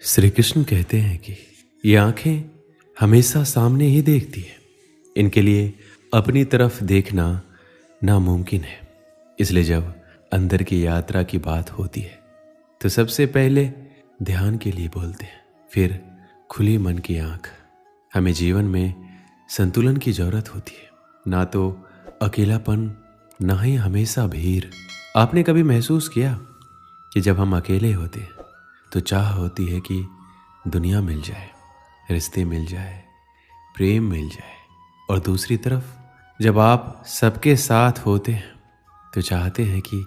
श्री कृष्ण कहते हैं कि ये आंखें हमेशा सामने ही देखती है। इनके लिए अपनी तरफ देखना नामुमकिन है। इसलिए जब अंदर की यात्रा की बात होती है तो सबसे पहले ध्यान के लिए बोलते हैं, फिर खुली मन की आंख। हमें जीवन में संतुलन की जरूरत होती है, ना तो अकेलापन ना ही हमेशा भीड़। आपने कभी महसूस किया कि जब हम अकेले होते हैं तो चाह होती है कि दुनिया मिल जाए, रिश्ते मिल जाए, प्रेम मिल जाए, और दूसरी तरफ जब आप सबके साथ होते हैं तो चाहते हैं कि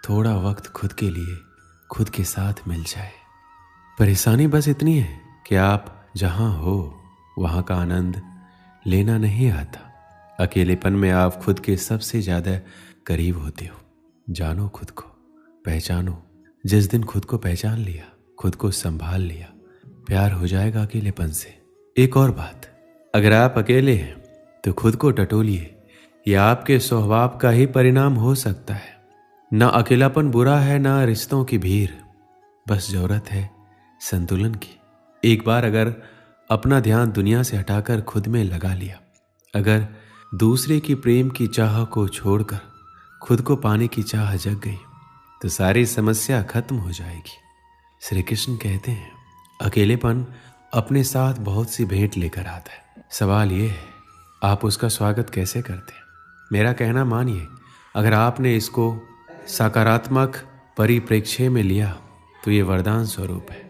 थोड़ा वक्त खुद के लिए, खुद के साथ मिल जाए। परेशानी बस इतनी है कि आप जहां हो वहां का आनंद लेना नहीं आता। अकेलेपन में आप खुद के सबसे ज्यादा करीब होते हो। जानो खुद को, पहचानो। जिस दिन खुद को पहचान लिया, खुद को संभाल लिया, प्यार हो जाएगा अकेलेपन से। एक और बात, अगर आप अकेले हैं तो खुद को टटोलिए। यह आपके स्वभाव का ही परिणाम हो सकता है। ना अकेलापन बुरा है, ना रिश्तों की भीड़। बस जरूरत है संतुलन की। एक बार अगर अपना ध्यान दुनिया से हटाकर खुद में लगा लिया, अगर दूसरे की प्रेम की चाह को छोड़कर खुद को पाने की चाह जग गई, तो सारी समस्या खत्म हो जाएगी। श्री कृष्ण कहते हैं, अकेलेपन अपने साथ बहुत सी भेंट लेकर आता है। सवाल ये है, आप उसका स्वागत कैसे करते हैं? मेरा कहना मानिए, अगर आपने इसको सकारात्मक परिप्रेक्ष्य में लिया तो ये वरदान स्वरूप है।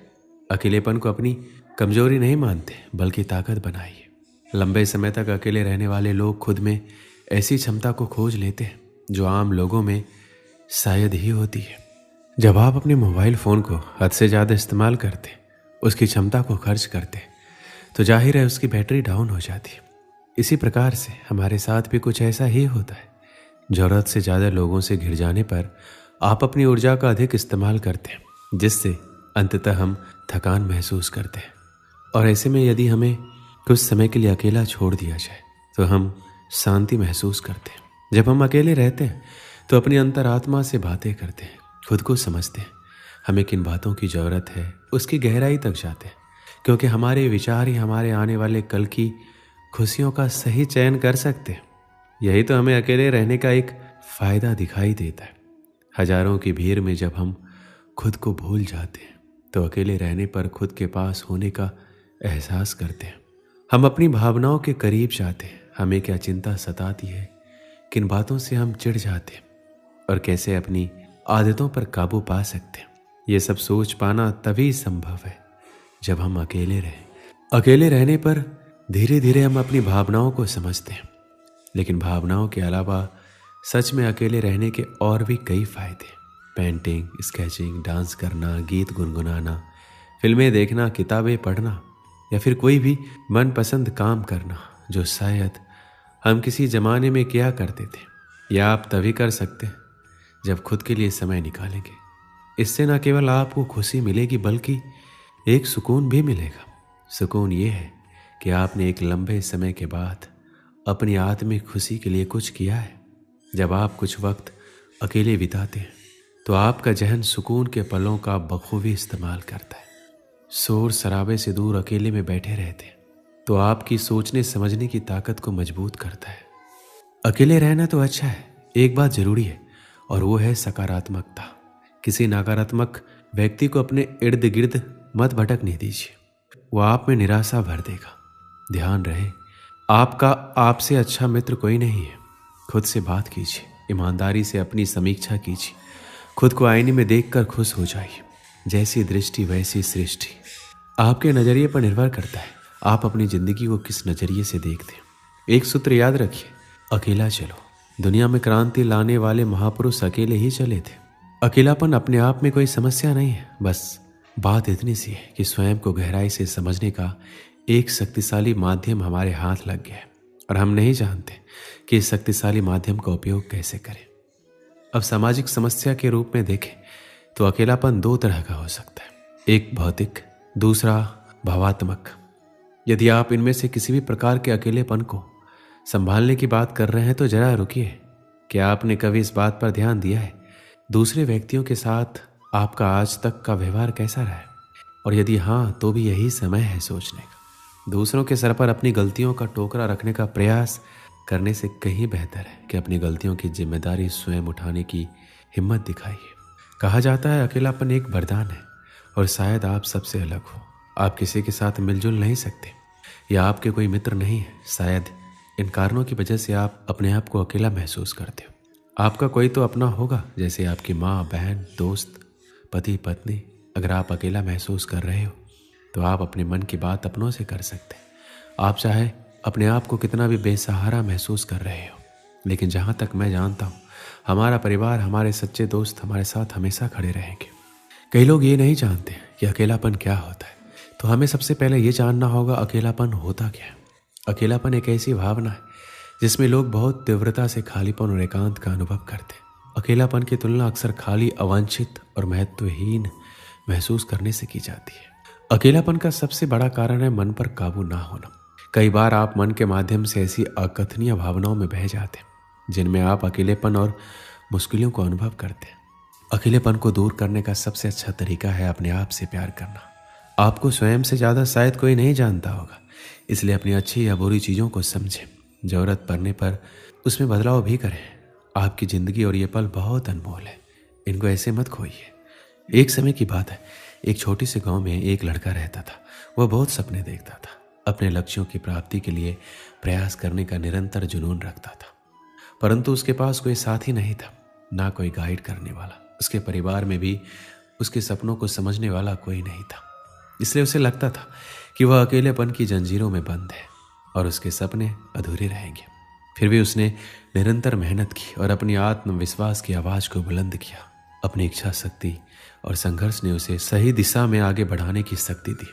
अकेलेपन को अपनी कमजोरी नहीं मानते, बल्कि ताकत बनाइए। लंबे समय तक अकेले रहने वाले लोग खुद में ऐसी क्षमता को खोज लेते हैं जो आम लोगों में शायद ही होती है। जब आप अपने मोबाइल फ़ोन को हद से ज़्यादा इस्तेमाल करते, उसकी क्षमता को खर्च करते, तो जाहिर है उसकी बैटरी डाउन हो जाती है। इसी प्रकार से हमारे साथ भी कुछ ऐसा ही होता है। ज़रूरत से ज़्यादा लोगों से घिर जाने पर आप अपनी ऊर्जा का अधिक इस्तेमाल करते हैं, जिससे अंततः हम थकान महसूस करते हैं। और ऐसे में यदि हमें कुछ समय के लिए अकेला छोड़ दिया जाए तो हम शांति महसूस करते हैं। जब हम अकेले रहते हैं तो अपनी अंतरात्मा से बातें करते हैं, खुद को समझते हैं। हमें किन बातों की ज़रूरत है उसकी गहराई तक जाते हैं, क्योंकि हमारे विचार ही हमारे आने वाले कल की खुशियों का सही चयन कर सकते हैं। यही तो हमें अकेले रहने का एक फ़ायदा दिखाई देता है। हजारों की भीड़ में जब हम खुद को भूल जाते हैं तो अकेले रहने पर खुद के पास होने का एहसास करते हैं। हम अपनी भावनाओं के करीब जाते हैं। हमें क्या चिंता सताती है, किन बातों से हम चिढ़ जाते हैं, और कैसे अपनी आदतों पर काबू पा सकते हैं। ये सब सोच पाना तभी संभव है जब हम अकेले रहें। अकेले रहने पर धीरे धीरे हम अपनी भावनाओं को समझते हैं। लेकिन भावनाओं के अलावा सच में अकेले रहने के और भी कई फायदे हैं। पेंटिंग, स्केचिंग, डांस करना, गीत गुनगुनाना, फिल्में देखना, किताबें पढ़ना, या फिर कोई भी मनपसंद काम करना जो शायद हम किसी ज़माने में किया करते थे। या आप तभी कर सकते हैं जब खुद के लिए समय निकालेंगे। इससे न केवल आपको खुशी मिलेगी बल्कि एक सुकून भी मिलेगा। सुकून ये है कि आपने एक लंबे समय के बाद अपनी आत्मिक खुशी के लिए कुछ किया है। जब आप कुछ वक्त अकेले बिताते हैं तो आपका जहन सुकून के पलों का बखूबी इस्तेमाल करता है। शोर शराबे से दूर अकेले में बैठे रहते हैं तो आपकी सोचने समझने की ताकत को मजबूत करता है। अकेले रहना तो अच्छा है, एक बात जरूरी है, और वो है सकारात्मकता। किसी नकारात्मक व्यक्ति को अपने इर्द गिर्द मत भटकने दीजिए, वो आप में निराशा भर देगा। ध्यान रहे, आपका आपसे अच्छा मित्र कोई नहीं है। खुद से बात कीजिए, ईमानदारी से अपनी समीक्षा कीजिए, खुद को आईने में देखकर खुश हो जाइए। जैसी दृष्टि वैसी सृष्टि। आपके नज़रिए पर निर्भर करता है आप अपनी ज़िंदगी को किस नज़रिए से देखते हैं। एक सूत्र याद रखिए, अकेला चलो। दुनिया में क्रांति लाने वाले महापुरुष अकेले ही चले थे। अकेलापन अपने आप में कोई समस्या नहीं है, बस बात इतनी सी है कि स्वयं को गहराई से समझने का एक शक्तिशाली माध्यम हमारे हाथ लग गया है, और हम नहीं जानते कि इस शक्तिशाली माध्यम का उपयोग कैसे करें। अब सामाजिक समस्या के रूप में देखें तो अकेलापन दो तरह का हो सकता है, एक भौतिक, दूसरा भावात्मक। यदि आप इनमें से किसी भी प्रकार के अकेलेपन को संभालने की बात कर रहे हैं तो जरा रुकिए। क्या आपने कभी इस बात पर ध्यान दिया है दूसरे व्यक्तियों के साथ आपका आज तक का व्यवहार कैसा रहा है, और यदि हाँ तो भी यही समय है सोचने का। दूसरों के सर पर अपनी गलतियों का टोकरा रखने का प्रयास करने से कहीं बेहतर है कि अपनी गलतियों की जिम्मेदारी स्वयं उठाने की हिम्मत दिखाइए। कहा जाता है अकेलापन एक वरदान है और शायद आप सबसे अलग हो। आप किसी के साथ मिलजुल नहीं सकते या आपके कोई मित्र नहीं है। शायद इन कारणों की वजह से आप अपने आप को अकेला महसूस करते हो। आपका कोई तो अपना होगा, जैसे आपकी माँ, बहन, दोस्त, पति, पत्नी। अगर आप अकेला महसूस कर रहे हो तो आप अपने मन की बात अपनों से कर सकते हैं। आप चाहे अपने आप को कितना भी बेसहारा महसूस कर रहे हो, लेकिन जहाँ तक मैं जानता हूँ हमारा परिवार, हमारे सच्चे दोस्त हमारे साथ हमेशा खड़े रहेंगे। कई लोग ये नहीं जानते कि अकेलापन क्या होता है, तो हमें सबसे पहले ये जानना होगा अकेलापन होता क्या है। अकेलापन एक ऐसी भावना है जिसमें लोग बहुत तीव्रता से खालीपन और एकांत का अनुभव करते हैं। अकेलापन की तुलना अक्सर खाली, अवांछित और महत्वहीन महसूस करने से की जाती है। अकेलापन का सबसे बड़ा कारण है मन पर काबू ना होना। कई बार आप मन के माध्यम से ऐसी अकथनीय भावनाओं में बह जाते हैं जिनमें आप अकेलेपन और मुश्किलों को अनुभव करते हैं। अकेलेपन को दूर करने का सबसे अच्छा तरीका है अपने आप से प्यार करना। आपको स्वयं से ज़्यादा शायद कोई नहीं जानता होगा, इसलिए अपनी अच्छी या बुरी चीज़ों को समझें। ज़रूरत पड़ने पर उसमें बदलाव भी करें। आपकी ज़िंदगी और ये पल बहुत अनमोल है, इनको ऐसे मत खोइए। एक समय की बात है, एक छोटे से गांव में एक लड़का रहता था। वह बहुत सपने देखता था, अपने लक्ष्यों की प्राप्ति के लिए प्रयास करने का निरंतर जुनून रखता था, परंतु उसके पास कोई साथी नहीं था, ना कोई गाइड करने वाला। उसके परिवार में भी उसके सपनों को समझने वाला कोई नहीं था। इसलिए उसे लगता था कि वह अकेलेपन की जंजीरों में बंद है और उसके सपने अधूरे रहेंगे। फिर भी उसने निरंतर मेहनत की और अपनी आत्मविश्वास की आवाज़ को बुलंद किया। अपनी इच्छा शक्ति और संघर्ष ने उसे सही दिशा में आगे बढ़ाने की शक्ति दी।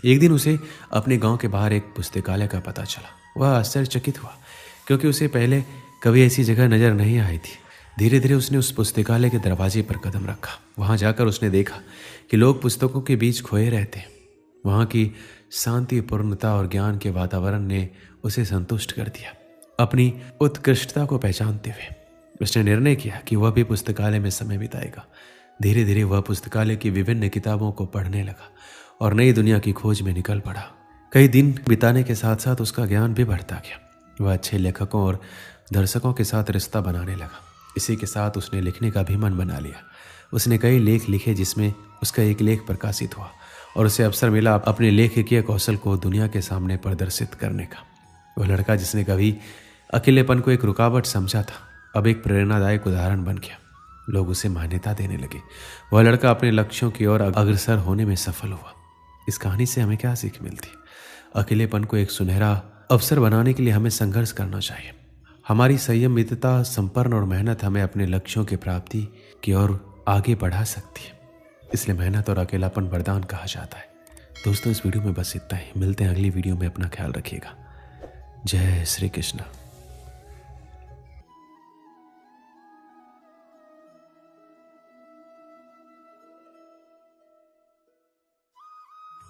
एक दिन उसे अपने गांव के बाहर एक पुस्तकालय का पता चला। वह आश्चर्यचकित हुआ क्योंकि उसे पहले कभी ऐसी जगह नजर नहीं आई थी। धीरे धीरे उसने उस पुस्तकालय के दरवाजे पर कदम रखा। वहां जाकर उसने देखा कि लोग पुस्तकों के बीच खोए रहते हैं। वहां की शांति, पूर्णता और ज्ञान के वातावरण ने उसे संतुष्ट कर दिया। अपनी उत्कृष्टता को पहचानते हुए उसने निर्णय किया कि वह भी पुस्तकालय में समय बिताएगा। धीरे धीरे वह पुस्तकालय की विभिन्न किताबों को पढ़ने लगा और नई दुनिया की खोज में निकल पड़ा। कई दिन बिताने के साथ साथ उसका ज्ञान भी बढ़ता गया। वह अच्छे लेखकों और दर्शकों के साथ रिश्ता बनाने लगा। इसी के साथ उसने लिखने का भी मन बना लिया। उसने कई लेख लिखे जिसमें उसका एक लेख प्रकाशित हुआ और उसे अवसर मिला अपने लेखकीय कौशल को दुनिया के सामने प्रदर्शित करने का। वह लड़का जिसने कभी अकेलेपन को एक रुकावट समझा था, अब एक प्रेरणादायक उदाहरण बन गया। लोग उसे मान्यता देने लगे। वह लड़का अपने लक्ष्यों की ओर अग्रसर होने में सफल हुआ। इस कहानी से हमें क्या सीख मिलती? अकेलेपन को एक सुनहरा अवसर बनाने के लिए हमें संघर्ष करना चाहिए। हमारी संयमितता, संपन्न और मेहनत हमें अपने लक्ष्यों की प्राप्ति की ओर आगे बढ़ा सकती है। इसलिए मेहनत और अकेलापन वरदान कहा जाता है। दोस्तों, इस वीडियो में बस इतना ही। मिलते हैं अगली वीडियो में। अपना ख्याल रखिएगा। जय श्री कृष्ण।